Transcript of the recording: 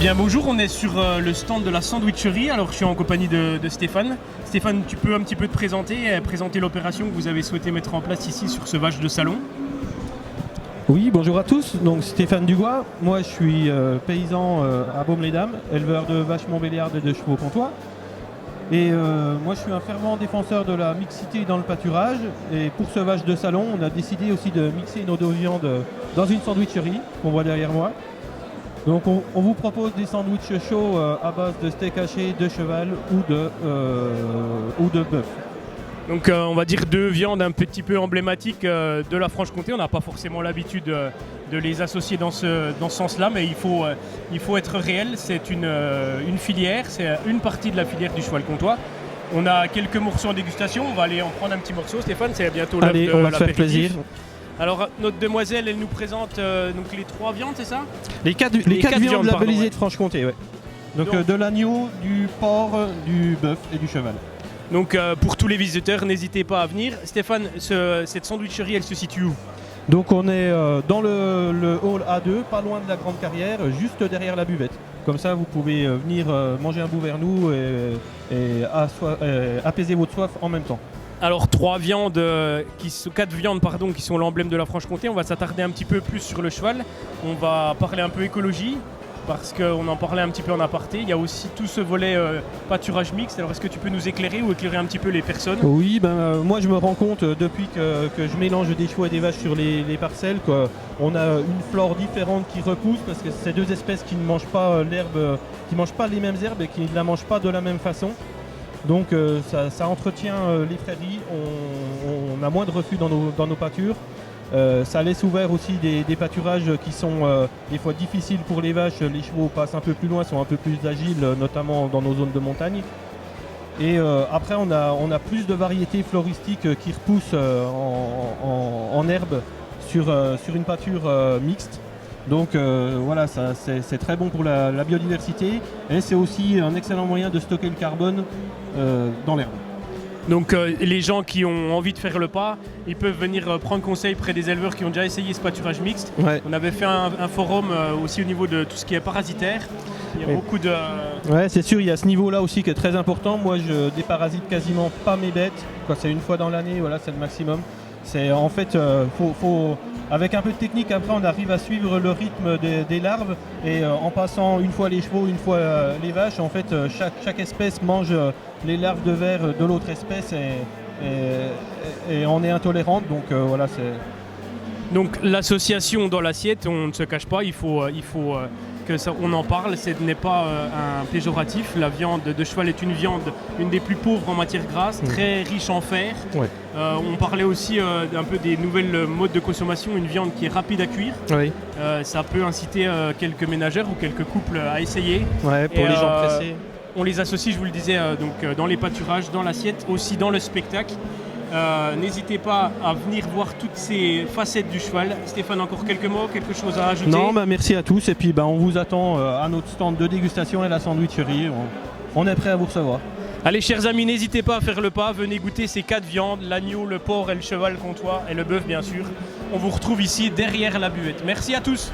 bien bonjour, on est sur le stand de la sandwicherie. Alors je suis en compagnie de Stéphane. Stéphane, tu peux un petit peu te présenter l'opération que vous avez souhaité mettre en place ici sur ce vache de salon? Oui, bonjour à tous, donc Stéphane Dugois, moi je suis paysan à Baume-les-Dames, éleveur de vaches montbéliardes et de chevaux comtois. Et moi je suis un fervent défenseur de la mixité dans le pâturage, et pour ce vache de salon, on a décidé aussi de mixer nos deux viandes dans une sandwicherie qu'on voit derrière moi. Donc on vous propose des sandwichs chauds à base de steak haché, de cheval ou de bœuf. Donc on va dire deux viandes un petit peu emblématiques de la Franche-Comté. On n'a pas forcément l'habitude de les associer dans ce sens-là, mais il faut être réel. C'est une filière, c'est une partie de la filière du cheval comtois. On a quelques morceaux en dégustation, on va aller en prendre un petit morceau. Stéphane, c'est bientôt l'heure de l'apéritif. Allez, on va se faire plaisir. Alors notre demoiselle, elle nous présente donc les trois viandes, c'est ça? Les quatre viandes labellisées de Franche-Comté, ouais. Donc de l'agneau, du porc, du bœuf et du cheval. Donc pour tous les visiteurs, n'hésitez pas à venir. Stéphane, cette sandwicherie, elle se situe où? Donc on est dans le hall A2, pas loin de la grande carrière, juste derrière la buvette. Comme ça, vous pouvez venir manger un bout vers nous et apaiser votre soif en même temps. Alors quatre viandes qui sont l'emblème de la Franche-Comté. On va s'attarder un petit peu plus sur le cheval. On va parler un peu écologie, parce qu'on en parlait un petit peu en aparté. Il y a aussi tout ce volet pâturage mixte. Alors est-ce que tu peux nous éclairer ou éclairer un petit peu les personnes? Oui, moi je me rends compte depuis que je mélange des chevaux et des vaches sur les parcelles qu'on a une flore différente qui repousse, parce que c'est deux espèces qui ne mangent pas l'herbe, qui ne mangent pas les mêmes herbes et qui ne la mangent pas de la même façon. Donc ça entretient les prairies, on a moins de refus dans nos pâtures. Ça laisse ouvert aussi des pâturages qui sont des fois difficiles pour les vaches. Les chevaux passent un peu plus loin, sont un peu plus agiles, notamment dans nos zones de montagne. Et après on a plus de variétés floristiques qui repoussent en herbe sur une pâture mixte. Donc voilà, c'est très bon pour la biodiversité, et c'est aussi un excellent moyen de stocker le carbone dans l'herbe. Donc les gens qui ont envie de faire le pas, ils peuvent venir prendre conseil près des éleveurs qui ont déjà essayé ce pâturage mixte. Ouais. On avait fait un forum aussi au niveau de tout ce qui est parasitaire. Il y a beaucoup de... Ouais, c'est sûr, il y a ce niveau-là aussi qui est très important. Moi, je déparasite quasiment pas mes bêtes. C'est une fois dans l'année, voilà, c'est le maximum. C'est en fait, avec un peu de technique, après on arrive à suivre le rythme des larves, et en passant une fois les chevaux, une fois les vaches, en fait chaque espèce mange les larves de vers de l'autre espèce, et on est intolérante, donc voilà. Donc l'association dans l'assiette, on ne se cache pas, il faut que ça, on en parle, ce n'est pas un péjoratif. La viande de cheval est une des plus pauvres en matière grasse, très riche en fer. Ouais. On parlait aussi un peu des nouvelles modes de consommation, une viande qui est rapide à cuire. Oui. Ça peut inciter quelques ménagères ou quelques couples à essayer. Ouais, pour les gens pressés. On les associe, je vous le disais, dans les pâturages, dans l'assiette, aussi dans le spectacle. N'hésitez pas à venir voir toutes ces facettes du cheval. Stéphane, encore quelques mots, quelque chose à ajouter? Non, merci à tous, et puis on vous attend à notre stand de dégustation et la sandwicherie. On est prêt à vous recevoir. Allez, chers amis, n'hésitez pas à faire le pas, venez goûter ces quatre viandes, l'agneau, le porc et le cheval comtois, et le bœuf bien sûr. On vous retrouve ici derrière la buvette. Merci à tous.